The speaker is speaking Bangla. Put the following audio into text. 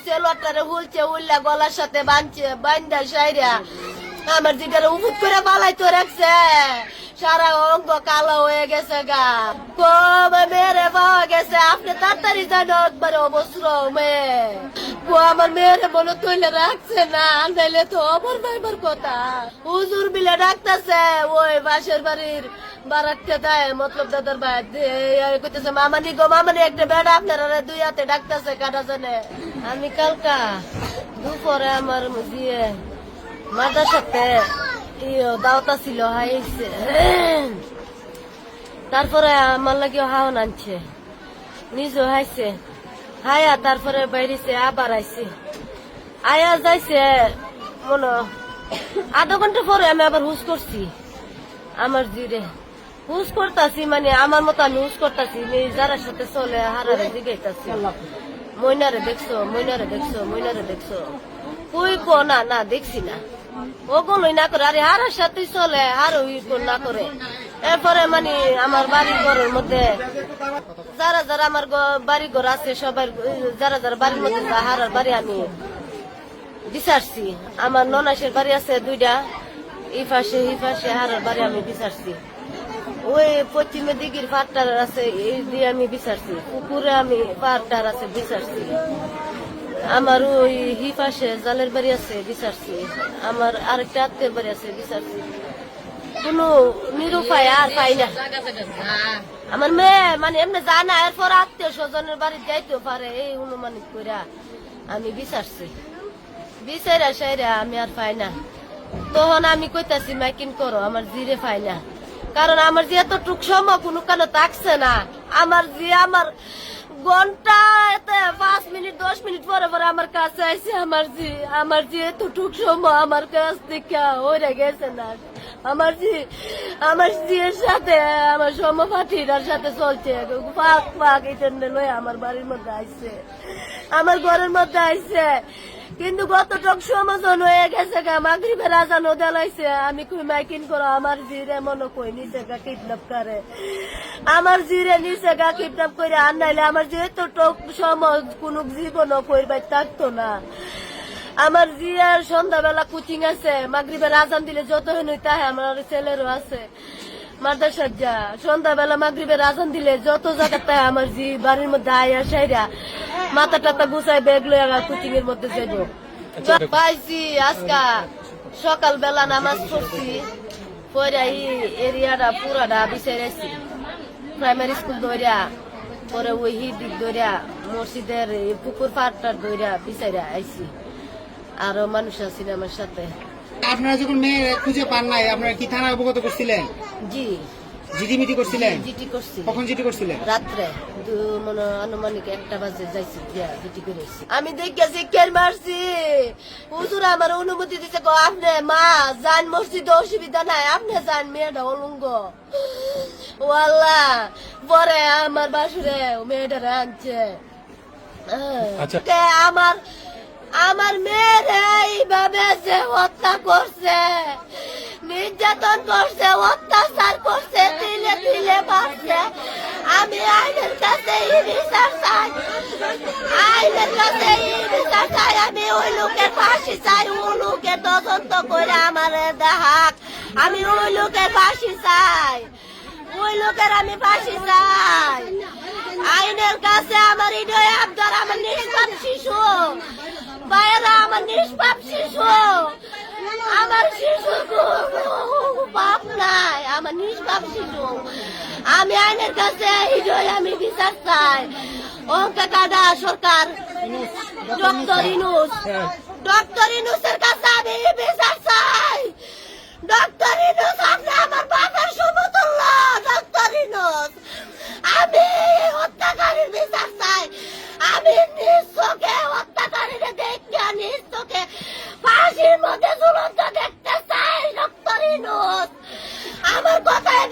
সেলোয়ারটারে হুলছে উল্লা গলার সাথে বাঁধছে বান্ধা সাইরা আমার জিটারে উপুত করে পালাইতে রাখছে সারা অঙ্গ কালো হয়ে গেছে গা কবে মেরে পাওয়া গেছে আপনি তাড়াতাড়ি জানো একবারে অবস্ত্র মেয়ে আমার মেয়েরে বলে তুলে রাখছে না নাইলে তো অমর ভাইবার কথা হুজুর বিলে ডাকতেছে ওই বাসের বাড়ির বারাকটা দেয় মতলব দাদার ভাই কইতেছে মামানি গো মামানি একটা বেড়া আপনারা দুই হাতে ডাকতেছে কাটা জানে আমি কালকা দুপুরে আমার দিয়ে মাদার সাথে দাওতা ছিল হাইছে তারপরে আমার লাগে হাওন আনছে নিজও হাইছে হায়া তারপরে বাইরেছে আবার আইছে আয়া যাইছে মনে আধা ঘন্টা পরে আমি আবার হুস করছি আমার জিরে হুস করতাছি মানে আমার মতো আমি হুস করতাছি যারা সাথে চলে হারারে জিগাইতাছি মইনারে দেখছো মইনারে দেখছো মইনারে দেখছো কই কো না না দেখছি না ও কোনই না করে আরে হারার সাথে চলে আর ওই না করে এরপরে মানে আমার বাড়ি ঘরের মধ্যে যারা যারা আমার বাড়ি ঘর আছে সবার যারা যারা বাড়ির মধ্যে হারার বাড়ি আমি বিচারছি আমার ননাসের বাড়ি আছে দুইটা এই পাশে হারার বাড়ি আমি বিচারছি ওই পশ্চিমে দিঘির পাটটার আছে এই দিয়ে আমি বিচারছি পুকুরে আমি পাটটার আছে বিচারছি আমার ওই হি পাশে জালের বাড়ি আছে বিচারছি আমার আরেকটা আত্মীয় বাড়ি আছে বিচারছি কোনো নিরুপায় আর পাই না আমার মেয়ে মানে এমনি জানা এরপর আত্মীয় স্বজনের বাড়ি যাইতেও পারে এই অনুমানিক করে আমি বিচারছি বিচারা সাইরা আমি আর পাই না তখন আমি কইতাছি মাইকিং করো আমার জিরে পাই না কারণ আমার যে এতটুক সময় কোনো কেন থাকছে না আমার যে আমার ঘন্টা 5 মিনিট 10 মিনিট পরে পরে আমার কাছে আইসে আমার যে এতটুক সময় আমার কাছ থেকে হয়ে গেছে না আমার জিয়ের সাথে আমার সমপাঠিটার সাথে চলছে ফাঁক ফাঁক এই জন্য লয়ে আমার বাড়ির মধ্যে আইসে আমার ঘরের মধ্যে আইসে কিন্তু গতটক সমাজন হয়ে গেছে গা মাগরিবের আজান দেলাইছে আমি কই মাইকিন করো আমার জিরে মনে কই নিচে গা কিডন্যাপ করে আমার জিরে নিচে গা কিডন্যাপ করে আর নাইলে আমার যেহেতু টক সমাজ কোন জীবনও কইবার থাকতো না আমার জিয়ার সন্ধ্যাবেলা কোচিং আছে মাগরিবের আজান দিলে যত হইন তাই আমার ছেলেরও আছে মাদ্রাসার যা সন্ধ্যাবেলা মাগরিবের আজান দিলে যত জায়গাতে আমার জি বাড়ির মধ্যে আয়া সাইরা মাথা টাতা গুছাই ব্যাগ লয়ে কোচিং এর মধ্যে যাইব পাইছি আজকা সকালবেলা নামাজ পড়ছি পরে এই এরিয়াটা পুরাটা বিচারাইছি প্রাইমারি স্কুল দৌড়া পরে ওই হিদিক দৌড়া মসজিদের পুকুর পাড়টার দৌড়া বিচারা আইছি আরো মানুষ আছেন আমার সাথে আপনারা যখন মেয়ে খুঁজে পান নাই আপনারা কি থানায় অবগত করছিলেন? জি জিডি মিটি করছিলেন? জিটি করছি। কখন জিডি করছিলেন? রাত্রে মানে আনুমানিক 1টা বাজে যাইছি জিটি করেছি আমি দেখেছি কেন মারছি হুজুর আমার অনুমতি দিতে গো আপনি মা যান মসজিদে অসুবিধা নাই আপনি যান মেয়েটা অলঙ্গ ওয়াল্লাহ পরে আমার বাসুরে মেয়েটা আনছে আমার মেয়ের এইভাবে যে হত্যা করছে নির্যাতন করছে অত্যাচার করছে দিলে দিলে মারছে আমি আইনের কাছে বিচার চাই আইনের কাছে বিচার চাই আমি ওই লোকের ফাঁসি চাই ওই লোকের তদন্ত করে আমার দেখাক আমি ওই লোকের ফাঁসি চাই ওই লোকের আমি ফাঁসি চাই আইনের কাছে আমার হৃদয় আবদার আমার নিষ্পাপ শিশু বাইরা আমার নিষ্পাপ শিশু আমার শিশু বাপ নাই আমার নিষ্পাপ শিশু আমি আইনের কাছে হৃদয় আমি বিচার চাই ওকে কাদা সরকার ডক্টর ইনুসের কাছে আমি বিচার চাই ডক্টর ইনুস আপনি আমার বাবার সমতুল্য ডক্টর ইনুস আমি হত্যাকারীর বিচার চাই আমি নিজ চোখে হত্যাকারীর দেখে নিজ চোখে ফাঁসির মধ্যে ঝুলন্ত দেখতে চাই ডক্টর ইনুস আমার কথায়